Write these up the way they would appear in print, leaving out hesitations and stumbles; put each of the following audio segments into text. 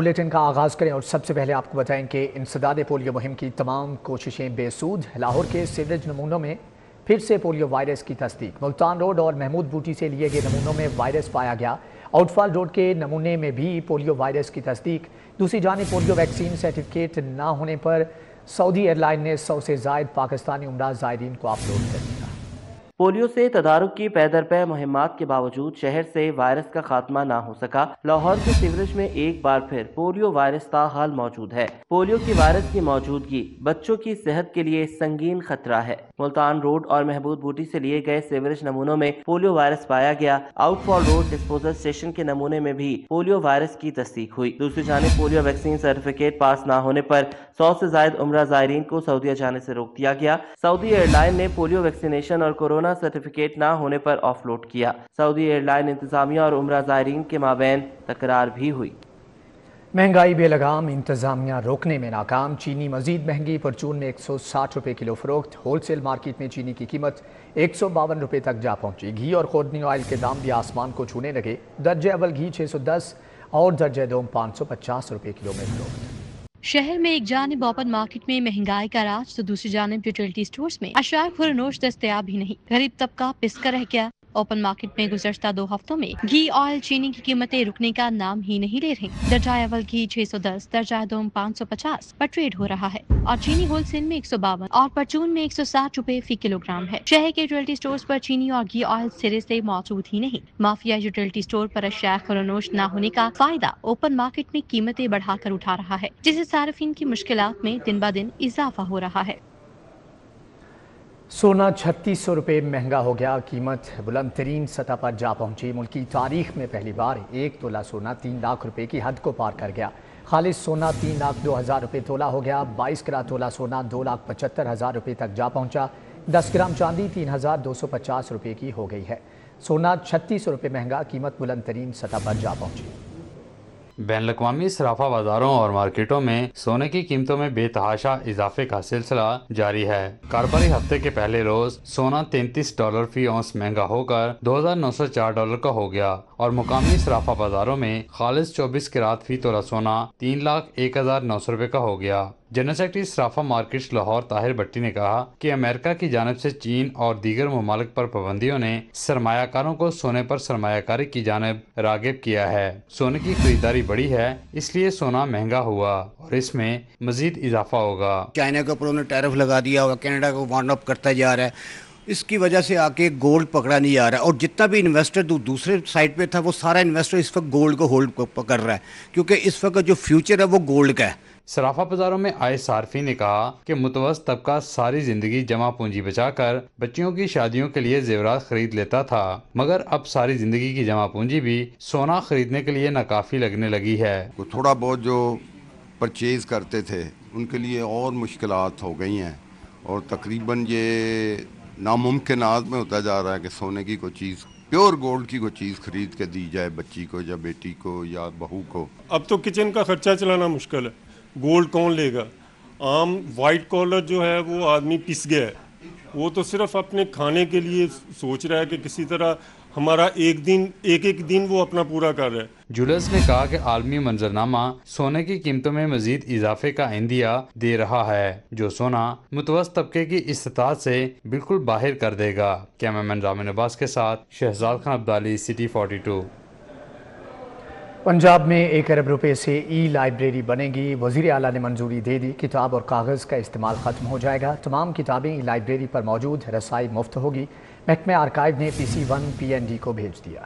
Bulletin کا آغاز کریں اور سب سے پہلے آپ کو بتائیں کہ انسداد پولیو مہم کی تمام کوششیں بے سود۔ لاہور کے سیوریج نمونوں میں پھر سے پولیو وائرس کی تصدیق۔ ملتان روڈ اور محمود بوٹی سے لیے گئے نمونوں میں وائرس پایا گیا۔ آؤٹ فال روڈ کے نمونے میں بھی پولیو وائرس کی تصدیق۔ دوسری جانب پولیو ویکسین سرٹیفکیٹ نہ ہونے پر سعودی ایئر لائن نے 100 سے زائد پاکستانی عمرہ زائرین کو آف لوڈ کر دیا۔ پولیو سے تدارک کی پے در پے مہمات کے باوجود شہر سے وائرس کا خاتمہ نہ ہو سکا۔ لاہور کے سیوریج میں ایک بار پھر پولیو وائرس تاحال موجود ہے۔ پولیو کی وائرس کی موجودگی بچوں کی صحت کے لیے سنگین خطرہ ہے۔ ملتان روڈ اور محمود بوٹی سے لیے گئے سیوریج نمونوں میں پولیو وائرس پایا گیا۔ آؤٹ فال روڈ ڈسپوزل اسٹیشن کے نمونے میں بھی پولیو وائرس کی تصدیق ہوئی۔ دوسری جانب پولیو ویکسین سرٹیفکیٹ پاس نہ ہونے پر 100 سے زائد عمرہ زائرین کو سعودیہ جانے سے روک دیا گیا۔ سعودی ایئر لائن نے پولیو ویکسینیشن اور کورونا سرٹیفکیٹ نہ ہونے پر آف لوڈ کیا۔ سعودی ایئر لائن انتظامیہ اور عمرہ زائرین کے مابین تکرار بھی ہوئی۔ مہنگائی بے لگام، انتظامیہ روکنے میں ناکام۔ چینی مزید مہنگی، پرچون میں 160 روپے کلو فروخت۔ ہول سیل مارکیٹ میں چینی کی قیمت 152 روپے تک جا پہنچی۔ گھی اور خوردنی آئل کے دام بھی آسمان کو چھونے لگے۔ درجہ اول گھی 610 اور درجہ دوم 550 روپے کلو میں فروخت۔ شہر میں ایک جانب اوپن مارکیٹ میں مہنگائی کا راج تو دوسری جانب یوٹیلٹی سٹورز میں اشیاء خورنوش دستیاب ہی نہیں۔ غریب طبقہ پس کر رہ گیا۔ اوپن مارکیٹ میں گزشتہ 2 ہفتوں میں گھی، آئل، چینی کی قیمتیں رکنے کا نام ہی نہیں لے رہی۔ درجہ اول گھی 610، درجہ دوم 550 پر ٹریڈ ہو رہا ہے اور چینی ہول سیل میں 152 اور پرچون میں 160 روپے فی کلو گرام ہے۔ شہر کے یوٹیلٹی سٹورز پر چینی اور گھی آئل سرے سے موجود ہی نہیں۔ مافیا یوٹیلٹی سٹور پر اشیاء خورنوش نہ ہونے کا فائدہ اوپن مارکیٹ میں قیمتیں بڑھا کر اٹھا رہا ہے، جس سے صارفین کی مشکلات میں دن بہ دن اضافہ ہو رہا ہے۔ سونا 3600 روپے مہنگا ہو گیا۔ قیمت بلند ترین سطح پر جا پہنچی۔ ملکی تاریخ میں پہلی بار 1 تولہ سونا 3 لاکھ روپے کی حد کو پار کر گیا۔ خالص سونا 3,02,000 روپے تولہ ہو گیا۔ 22 گرام تولہ سونا 2,75,000 روپے تک جا پہنچا۔ 10 گرام چاندی 3,250 روپے کی ہو گئی ہے۔ سونا 3600 روپے مہنگا، قیمت بلند ترین سطح پر جا پہنچی۔ بین الاقوامی صرافہ بازاروں اور مارکیٹوں میں سونے کی قیمتوں میں بے تحاشا اضافے کا سلسلہ جاری ہے۔ کاروباری ہفتے کے پہلے روز سونا $33 فی اونس مہنگا ہو کر $2,904 کا ہو گیا اور مقامی صرافہ بازاروں میں خالص 24 کیرات فی تولہ سونا 3,01,900 روپے کا ہو گیا۔ جنرل سیکرٹری صرافہ مارکیٹس لاہور طاہر بٹی نے کہا کہ امریکہ کی جانب سے چین اور دیگر ممالک پر پابندیوں نے سرمایہ کاروں کو سونے پر سرمایہ کاری کی جانب راغب کیا ہے۔ سونے کی خریداری بڑھی ہے، اس لیے سونا مہنگا ہوا اور اس میں مزید اضافہ ہوگا۔ چائنا کے اوپر انہوں نے ٹیرف لگا دیا ہوگا، کینیڈا کو وانڈ اپ کرتا جا رہا ہے، اس کی وجہ سے آ کے گولڈ پکڑا نہیں جا رہا ہے اور جتنا بھی انویسٹر دوسرے سائڈ پہ تھا وہ سارا انویسٹر اس وقت گولڈ کو ہولڈ کر رہا ہے، کیونکہ اس وقت جو فیوچر ہے وہ گولڈ کا ہے۔ صرافہ بازاروں میں آئے صارفین نے کہا کہ متوسط طبقہ ساری زندگی جمع پونجی بچا کر بچیوں کی شادیوں کے لیے زیورات خرید لیتا تھا، مگر اب ساری زندگی کی جمع پونجی بھی سونا خریدنے کے لیے ناکافی لگنے لگی ہے۔ تھوڑا بہت جو پرچیز کرتے تھے ان کے لیے اور مشکلات ہو گئی ہیں اور تقریباً یہ ناممکنات میں ہوتا جا رہا ہے کہ سونے کی کوئی چیز، پیور گولڈ کی کوئی چیز خرید کے دی جائے بچی کو یا بیٹی کو یا بہو کو۔ اب تو کچن کا خرچہ چلانا مشکل ہے، گولڈ کون لے گا؟ عام وائٹ کالر جو ہے وہ آدمی پس گیا ہے، وہ تو صرف اپنے کھانے کے لیے سوچ رہا ہے کہ کسی طرح ہمارا ایک دن وہ اپنا پورا کر رہا ہے۔ جولرز نے کہا کہ عالمی منظرنامہ سونے کی قیمتوں میں مزید اضافے کا عندیہ دے رہا ہے، جو سونا متوسط طبقے کی استطاعت سے بالکل باہر کر دے گا۔ کیمرامین رامین عباس کے ساتھ شہزاد خان عبدالی، سٹی 42۔ پنجاب میں 1 ارب روپے سے ای لائبریری بنے گی۔ وزیر اعلیٰ نے منظوری دے دی۔ کتاب اور کاغذ کا استعمال ختم ہو جائے گا۔ تمام کتابیں ای لائبریری پر موجود، رسائی مفت ہوگی۔ محکمہ آرکائیو نے PC1 PND کو بھیج دیا۔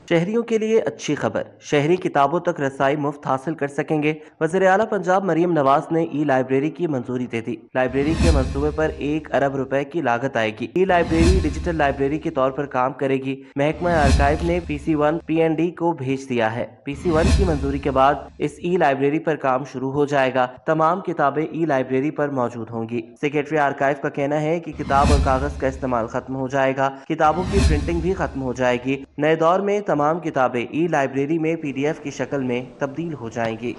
شہریوں کے لیے اچھی خبر، شہری کتابوں تک رسائی مفت حاصل کر سکیں گے۔ وزیر اعلیٰ پنجاب مریم نواز نے ای لائبریری کی منظوری دے دی۔ لائبریری کے منصوبے پر 1 ارب روپے کی لاگت آئے گی۔ ای لائبریری ڈیجیٹل لائبریری کے طور پر کام کرے گی۔ محکمہ آرکائیو نے PC1 PND کو بھیج دیا ہے۔ PC1 کی منظوری کے بعد اس ای لائبریری پر کام شروع ہو جائے گا۔ تمام کتابیں ای لائبریری پر موجود ہوں گی۔ سیکریٹری آرکائیو کا کہنا ہے کہ کتاب اور کاغذ کا استعمال ختم ہو جائے گا۔ کتابوں کی پرنٹنگ بھی ختم ہو جائے گی۔ نئے دور میں تمام کتابیں ای لائبریری میں PDF کی شکل میں تبدیل ہو جائیں گی۔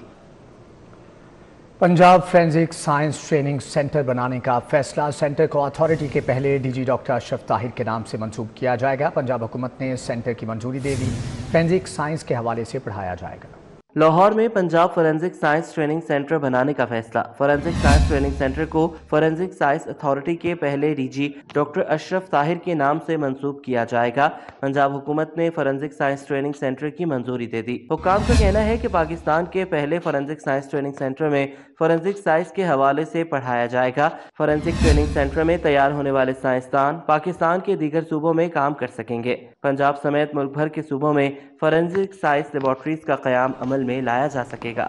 Punjab forensic science training centre بنانے کا فیصلہ، سینٹر کو اتھارٹی کے پہلے DG ڈاکٹر اشرف طاہر کے نام سے منسوب کیا جائے گا۔ پنجاب حکومت نے سینٹر کی منظوری دے دی۔ فورینزک سائنس کے حوالے سے پڑھایا جائے گا۔ लाहौर में Punjab forensic science training centre बनाने का फैसला। फोरेंसिक साइंस ट्रेनिंग सेंटर को फोरेंसिक साइंस अथॉरिटी के पहले डीजी डॉक्टर अशरफ ताहिर के नाम से मंसूब किया जाएगा। पंजाब हुकूमत ने फोरेंसिक साइंस ट्रेनिंग सेंटर की मंजूरी दे दी। हुक्काम का कहना है कि पाकिस्तान के पहले फोरेंसिक साइंस ट्रेनिंग सेंटर में फोरेंसिक साइंस के हवाले से पढ़ाया जाएगा। फोरेंसिक ट्रेनिंग सेंटर में तैयार होने वाले साइंसदान पाकिस्तान के दीगर सूबों में काम कर सकेंगे। पंजाब समेत मुल्क भर के सूबों में फोरेंसिक साइंस लेबॉर्ट्रीज का क़याम अमल में लाया जा सकेगा।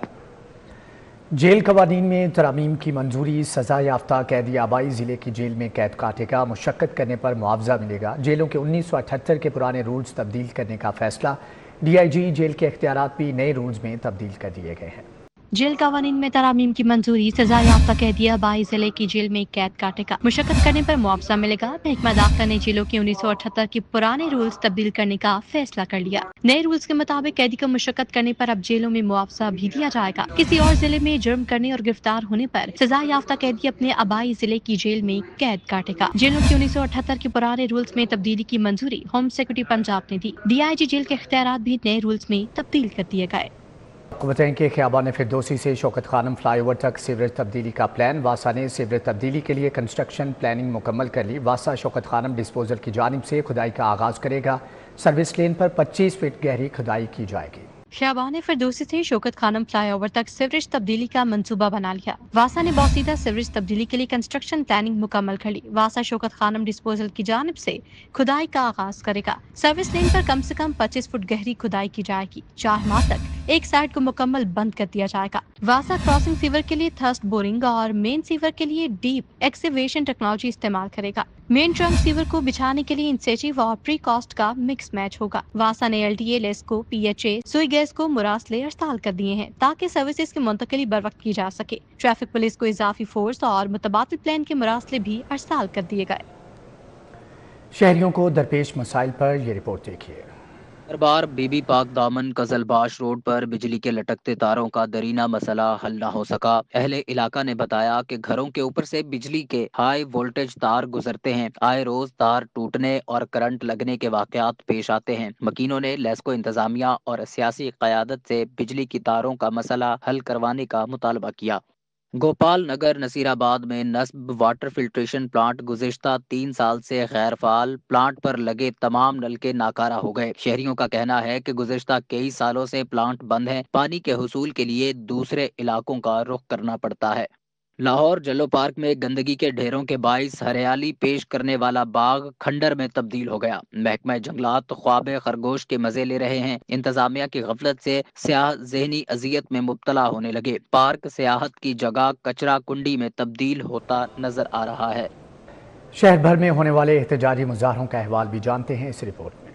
जेल कवानीन में तरमीम की मंजूरी। सजा याफ्ता कैदी आबाई जिले की जेल में कैद काटेगा। मुशक्कत करने पर मुआवजा मिलेगा। जेलों के 1978 के पुराने रूल्स तब्दील करने का फैसला। DIG जेल के इख्तियारात भी नए रूल्स में तब्दील कर दिए गए हैं। जेल कवानीन में तरामीम की मंजूरी। सजा याफ्ता कैदी आबाई जिले की जेल में कैद काटेगा। मुशक्कत करने पर मुआवजा मिलेगा। महकमा दाखिला ने जेलों के 1978 के पुराने रूल्स तब्दील करने का फैसला कर लिया। नए रूल्स के मुताबिक कैदी को मुशक्कत करने पर अब जेलों में मुआवजा भी दिया जाएगा। किसी और जिले में जुर्म करने और गिरफ्तार होने पर सजा याफ्ता कैदी अपने आबाई जिले की जेल में कैद काटेगा। जेलों के 1978 के पुराने रूल्स में तब्दीली की मंजूरी होम सेक्रेटरी पंजाब ने दी। DIG जेल के इख्तियारात भी नए रूल्स में तब्दील कर दिए गए। आपको बताएं कि ख़ियाबान फिरदौसी से शौकत खानम फ्लाईओवर तक सीवरेज तब्दीली का प्लान। वासा ने सीवरेज तब्दीली के लिए कंस्ट्रक्शन प्लानिंग मुकम्मल कर ली। वासा शौकत खानम डिस्पोजल की जानिब से खुदाई का आगाज़ करेगा। सर्विस लेन पर 25 फीट गहरी खुदाई की जाएगी। ख़ियाबान फिरदौसी से शौकत खानम फ्लाईओवर तक सीवरेज तब्दीली का मंसूबा बना लिया। वासा ने बौसीदा सीवरेज तब्दीली के लिए कंस्ट्रक्शन प्लानिंग मुकम्मल कर ली। वासा शौकत खानम डिस्पोजल की जानिब से खुदाई का आगाज करेगा। सर्विस लेन पर कम से कम 25 फुट गहरी खुदाई की जाएगी। 4 माह तक एक साइड को मुकम्मल बंद कर दिया जाएगा। वासा क्रॉसिंग सीवर के लिए थर्स्ट बोरिंग और मेन सीवर के लिए डीप एक्सकेवेशन टेक्नोलॉजी इस्तेमाल करेगा। मेन ट्रंक सीवर को बिछाने के लिए इंसेटिव और प्री कॉस्ट का मिक्स मैच होगा। वासा ने LTA लेस्को PHA सुई गैस को मुरासले अरसाल कर दिए हैं ताकि सर्विसेज की मुंतकिली बर वक्त की जा सके। ट्रैफिक पुलिस को इजाफी फोर्स और मुतबादिल प्लान के मुरासले भी अरसाल कर दिए गए। शहरियों को दरपेश मसाइल पर ये रिपोर्ट देखिए। हर बार बीबी पाक दामन कजलबाश रोड पर बिजली के लटकते तारों का दरीना मसला हल न हो सका। अहले इलाका ने बताया कि घरों के ऊपर से बिजली के हाई वोल्टेज तार गुजरते हैं। आए रोज तार टूटने और करंट लगने के वाकयात पेश आते हैं। मकीनों ने लेस्को इंतजामिया और सियासी क़यादत से बिजली की तारों का मसला हल करवाने का मुतालबा किया। गोपाल नगर नसीराबाद में नस्ब वाटर फिल्ट्रेशन प्लांट गुज़िश्ता 3 साल से गैर फाल। प्लांट पर लगे तमाम नलके नाकारा हो गए। शहरियों का कहना है कि गुज़िश्ता कई सालों से प्लांट बंद है। पानी के हुसूल के लिए दूसरे इलाकों का रुख करना पड़ता है। लाहौर जलो पार्क में गंदगी के ढेरों के बाइस हरियाली पेश करने वाला बाग खंडर में तब्दील हो गया। महकमा जंगलात ख्वाब खरगोश के मजे ले रहे हैं। इंतजामिया की गफलत से सियाह ज़हनी अजियत में मुब्तला होने लगे। पार्क सियाहत की जगह कचरा कुंडी में तब्दील होता नजर आ रहा है। शहर भर में होने वाले एहतजाजी मुजाहरों का अहवाल भी जानते हैं इस रिपोर्ट में।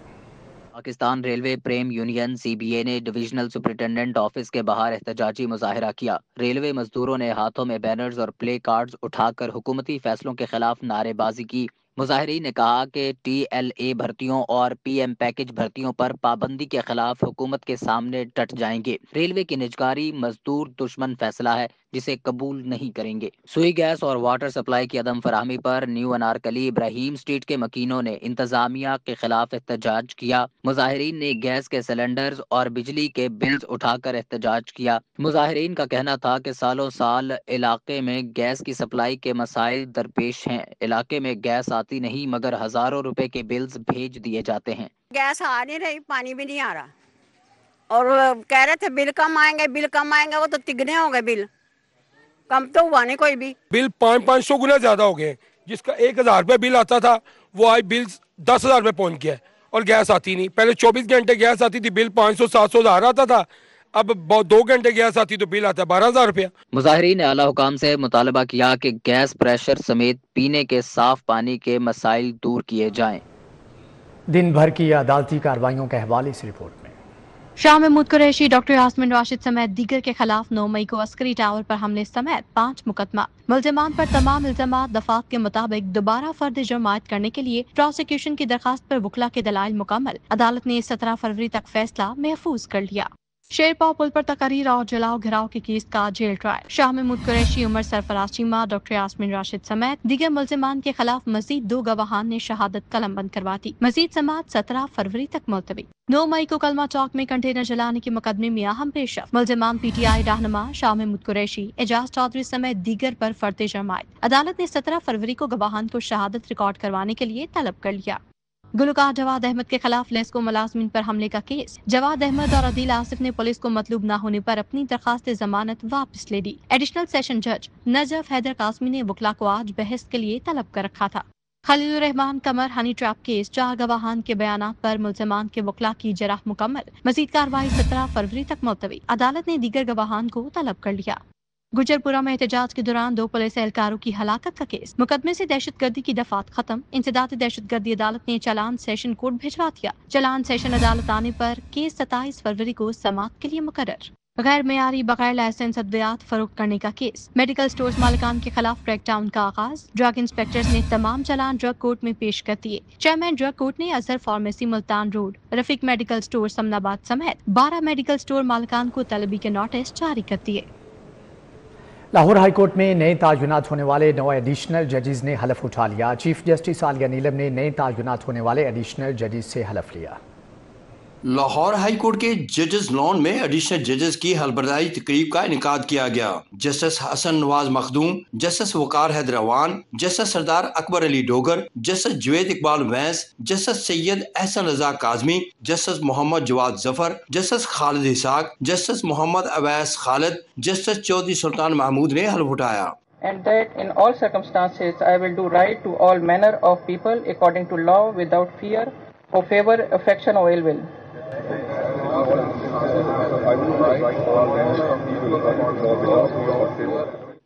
पाकिस्तान रेलवे प्रेम यूनियन CBA ने डिविजनल सुपरिटेंडेंट ऑफिस के बाहर एहतजाजी मुजाहिरा किया। रेलवे मजदूरों ने हाथों में बैनर्स और प्ले कार्ड्स उठाकर हुकूमती फैसलों के खिलाफ नारेबाजी की। मुजाहिरीन ने कहा कि TLA भर्तियों और PM पैकेज भर्तियों पर पाबंदी के खिलाफ हुकूमत के सामने डट जाएंगे। रेलवे की निजकारी मजदूर दुश्मन फैसला है जिसे कबूल नहीं करेंगे। सुई गैस और वाटर सप्लाई की अदम फराहमी पर न्यू अनारकली इब्राहिम स्ट्रीट के मकीनों ने इंतजामिया के खिलाफ एहतजाज किया। मुजाहिरीन ने गैस के सिलेंडर्स और बिजली के बिल्स उठाकर एहतजाज किया। मुजाहिरीन का कहना था कि सालों साल इलाके में गैस की सप्लाई के मसाइल दरपेश हैं। इलाके में गैस आती नहीं मगर हजारों रुपए के बिल्स भेज दिए जाते हैं। गैस आ नहीं रही, पानी भी नहीं आ रहा और कह रहे थे बिल कम आएंगे, बिल कम आएंगे। वो तो तिगने हो गए, बिल कम तो हुआ नहीं कोई भी। बिल 500 गुना ज्यादा हो गए। जिसका 1000 रुपये बिल आता था वो आज बिल 10,000 रुपये पहुंच गया और गैस आती नहीं। पहले 24 घंटे गैस आती थी, बिल 500, 700, 1000 आता था। अब 2 घंटे गैस आती तो बिल आता 12,000 रुपया। मुजाहिरीन ने आला हुकाम से मुतालबा किया कि गैस प्रेशर समेत पीने के साफ पानी के मसाइल दूर किए जाएं। दिन भर की अदालती कार्रवाइयों का अहवाल इस रिपोर्ट में। शाह महमूद कुरैशी, डॉक्टर यास्मीन राशिद समेत दीगर के खिलाफ 9 मई को अस्करी टावर पर हमले समेत 5 मुकदमा। मुल्ज़िमान पर तमाम इल्जामात दफात के मुताबिक दोबारा फर्द जुर्म आयद करने के लिए प्रोसिक्यूशन की दरखास्त पर वकला के दलाइल मुकम्मल। अदालत ने 17 फरवरी तक फैसला महफूज कर लिया। शेरपाव पुल पर तकरीर और जलाओ घिराव के केस का jail trial. Shah Mahmood Qureshi, Umar Sarfraz Cheema, doctor Yasmin Rashid समेत दीगर मुल्जिमान के खिलाफ मजीद 2 गवाहान ने शहादत कलम बंद करवा दी। मजीद समाअत 17 फरवरी तक मुलतवी। 9 मई को कलमा चौक में कंटेनर जलाने के मुकदमे में अहम पेशरफ। मुल्जिमान PTI रहनुमा शाह महमूद कुरैशी, एजाज चौधरी समेत दीगर पर फर्द जमायत। अदालत ने 17 फरवरी को गवाहान को शहादत रिकॉर्ड करवाने के लिए तलब कर लिया। गुलकार जवाद अहमद के खिलाफ लेस्को मुलाजमीन पर हमले का केस। जवाद अहमद और अदील आसिफ ने पुलिस को मतलूब न होने पर अपनी दरखास्त जमानत वापस ले ली। एडिशनल सेशन जज नजफ हैदर कासमी ने वकला को आज बहस के लिए तलब कर रखा था। खलीलुर रहमान कमर हनी ट्रैप केस। 4 गवाहान के बयानात पर मुल्जिमान के वकला की जराह मुकम्मल। मजीद कार्रवाई 17 फरवरी तक मुलतवी। अदालत ने दीगर गवाहान को तलब कर लिया। गुजरपुरा में एहतजाज के दौरान 2 पुलिस एहलकारों की हलाकत का केस। मुकदमे से दहशतगर्दी की दफात खत्म। इंसदाद दहशतगर्दी अदालत ने चालान सेशन कोर्ट भिजवा दिया। चालान सेशन अदालत आने पर केस 27 फरवरी को समाअत के लिए मुकर्रर। गैर मेयारी बगैर लाइसेंस अद्वियात फरोख्त करने का केस। मेडिकल स्टोर्स मालिकान के खिलाफ क्रैकडाउन का आगाज। ड्रग इंस्पेक्टर्स ने तमाम चालान ड्रग कोर्ट में पेश कर दिए। चेयरमैन ड्रग कोर्ट ने Azhar pharmacy Multan road, Rafiq medical store Samanabad समेत 12 मेडिकल स्टोर मालिकान को तलबी के नोटिस जारी कर दिए। लाहौर हाई कोर्ट में नए तायुनात होने वाले 9 एडिशनल जजेस ने हलफ उठा लिया। चीफ जस्टिस आलिया नीलम ने नए तायुनात होने वाले एडिशनल जजेस से हलफ लिया। लाहौर हाई कोर्ट के जजेस लॉन में एडिशनल जजेस की हलबर्दारी तकरीब का इनेकाद किया गया। Justice Hasan Nawaz Makhdoom, Justice Waqar Haider Awan, Justice Sardar Akbar Ali Dogar, Justice Juwaid Iqbal Wais, Justice Syed Ahsan Raza Kazmi, Justice Muhammad Jawad Zafar, Justice Khalid Ishaq, Justice Muhammad Awais Khalid, Justice Chaudhry Sultan Mahmood ने हलफ उठाया। And that in all circumstances I will do right to all manner of people according to law without fear or favor, affection or ill will.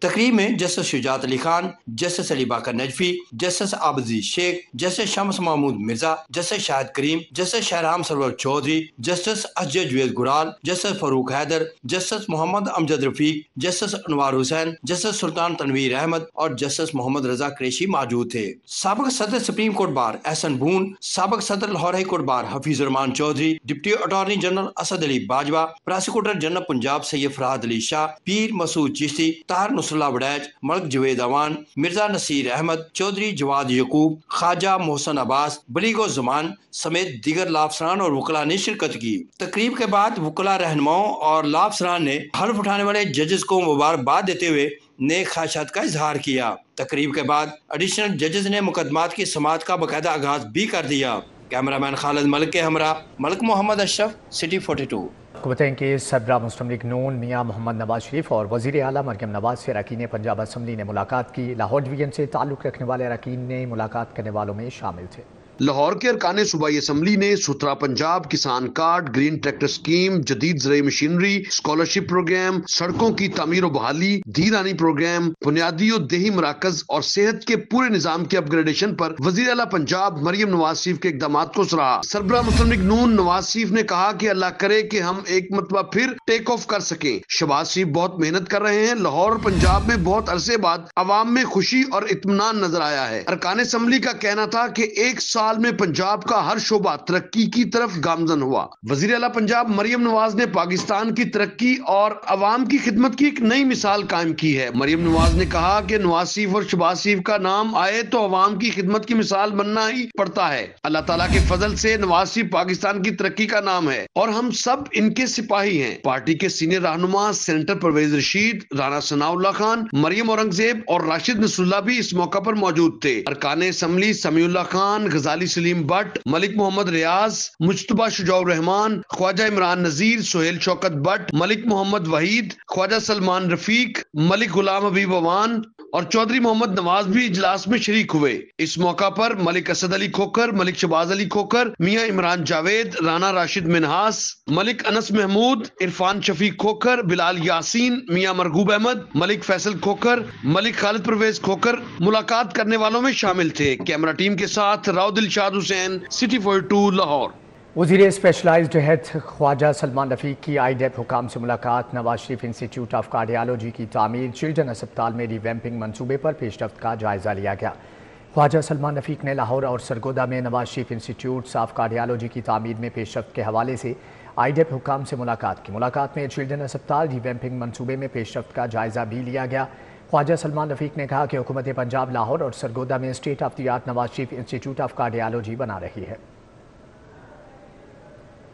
तकरीब में Justice Shujaat Ali Khan, Justice Ali Baqar Najafi, Justice Abid Sheikh, Justice Shams Mahmood Mirza, Justice Shahid Karim, Justice Shahram Sarwar Chaudhry, Justice Asjad Javed Ghural, Justice Farooq Haider, Justice Muhammad Amjad Rafiq, Justice Anwaar Hussain, Justice Sultan Tanveer Ahmad और Justice Muhammad Raza Qureshi मौजूद थे। साबिक सदर Supreme Court Bar Ahsan Bhoon, साबिक सदर Lahore High Court Bar Hafeez Rehman Chaudhry, deputy attorney general Asad Ali Bajwa, prosecutor general Punjab Syed Farhad Ali Shah, पीर मसूद चिश्ती, तार नुसरल्लाह वड़ैच, मलिक जुवेद अवान, मिर्जा नसीर अहमद, चौधरी जवाद यकूब, ख्वाजा मोहसन अब्बास, बलीगो जुमान समेत दीगर लाफसरान और वकला ने शिरकत की। तकरीब के बाद वकला रहनुमाओं और लाफसरान ने हल्फ उठाने वाले जजेस को मुबारकबाद देते हुए नेक ख्वाहिशात का इजहार किया। तकरीब के बाद एडिशनल जजेस ने मुकदमात की समाअत का बाकायदा आगाज भी कर दिया। कैमरामैन खालिद मलिक के हमरा मलिक मोहम्मद अशरफ, सिटी 42। आपको बताएं कि सदर मुस्लिम लीग नून मियां मोहम्मद नवाज शरीफ और वज़ीर आला मरियम नवाज से अरकान पंजाब असम्बली ने मुलाकात की। लाहौर डिवीजन से ताल्लुक़ रखने वाले अरकान ने मुलाकात करने वालों में शामिल थे। लाहौर के अरकान सूबाई असम्बली ने सुथरा पंजाब, किसान कार्ड, ग्रीन ट्रैक्टर स्कीम, जदीद ज़राई मशीनरी, स्कॉलरशिप प्रोग्राम, सड़कों की तामीर और बहाली, धीरानी प्रोग्राम, बुनियादी और देही मराकज और सेहत के पूरे निज़ाम के अपग्रेडेशन पर वज़ीर आला पंजाब मरियम नवाज शरीफ के इक़दाम को सराहा। सरबराह मुस्लिम लीग नून नवाज शरीफ ने कहा कि अल्लाह करे कि हम एक मरतबा फिर टेक ऑफ कर सकें। शहबाज शरीफ बहुत मेहनत कर रहे हैं। लाहौर और पंजाब में बहुत अरसे बाद अवाम में खुशी और इत्मीनान नजर आया है। अरकान असम्बली का कहना था कि एक साल में पंजाब का हर शोबा तरक्की की तरफ गामजन हुआ। वजीर आला पंजाब मरियम नवाज ने पाकिस्तान की तरक्की और अवाम की खिदमत की एक नई मिसाल कायम की है। मरियम नवाज ने कहा कि नवाज शरीफ और शहबाज शरीफ का नाम आए तो अवाम की खिदमत की मिसाल बनना ही पड़ता है। अल्लाह ताला के फजल से नवाज शरीफ पाकिस्तान की तरक्की का नाम है और हम सब इनके सिपाही हैं। पार्टी के सीनियर रहनुमा सेनेटर परवेज रशीद, राना सनाउल्लाह खान, मरियम औरंगजेब और राशिद नसरुल्लाह भी इस मौका पर मौजूद थे। अरकान असम्बली समीउल्लाह खान, गजाली सलीम भट्ट, मलिक मोहम्मद रियाज, मुज्तबा शुजाउर रहमान, ख्वाजा इमरान नजीर, सोहेल शौकत भट्ट, मलिक मोहम्मद वहीद, ख्वाजा सलमान रफीक, मलिक गुलाम हबीब अवान और चौधरी मोहम्मद नवाज भी इजलास में शरीक हुए। इस मौका पर मलिक असद अली खोकर, मलिक शहबाज अली खोकर, मियां इमरान जावेद, राना राशिद मिनहास, मलिक अनस महमूद, इरफान शफीक खोकर, बिलाल यासीन, मियां मरगूब अहमद, मलिक फैसल खोकर, मलिक खालिद परवेज खोकर मुलाकात करने वालों में शामिल थे। कैमरा टीम के साथ राव दिलशाद हुसैन, सिटी 42 लाहौर। वज़ीर स्पेशलाइज्ड हेल्थ ख्वाजा सलमान रफीक की आईडेप हुकाम से मुलाकात। Nawaz Sharif institute of cardiology की तामीर, चिल्ड्रन अस्पताल में रिवैम्पिंग मंसूबे पर पेशरफ्त का जायजा लिया गया। ख्वाजा सलमान रफीक ने लाहौर और सरगोदा में Nawaz Sharif institute of cardiology की तामीर में पेशरफ्त के हवाले से IDEP हुकाम से मुलाकात में चिल्ड्रन अस्पताल रिवैम्पिंग मंसूबे में पेशरफ्त का जायजा भी लिया गया। ख्वाजा सलमान रफीक ने कहा कि हुकूमत पंजाब लाहौर और सरगोदा में state of the art Nawaz Sharif institute of cardiology बना रही है।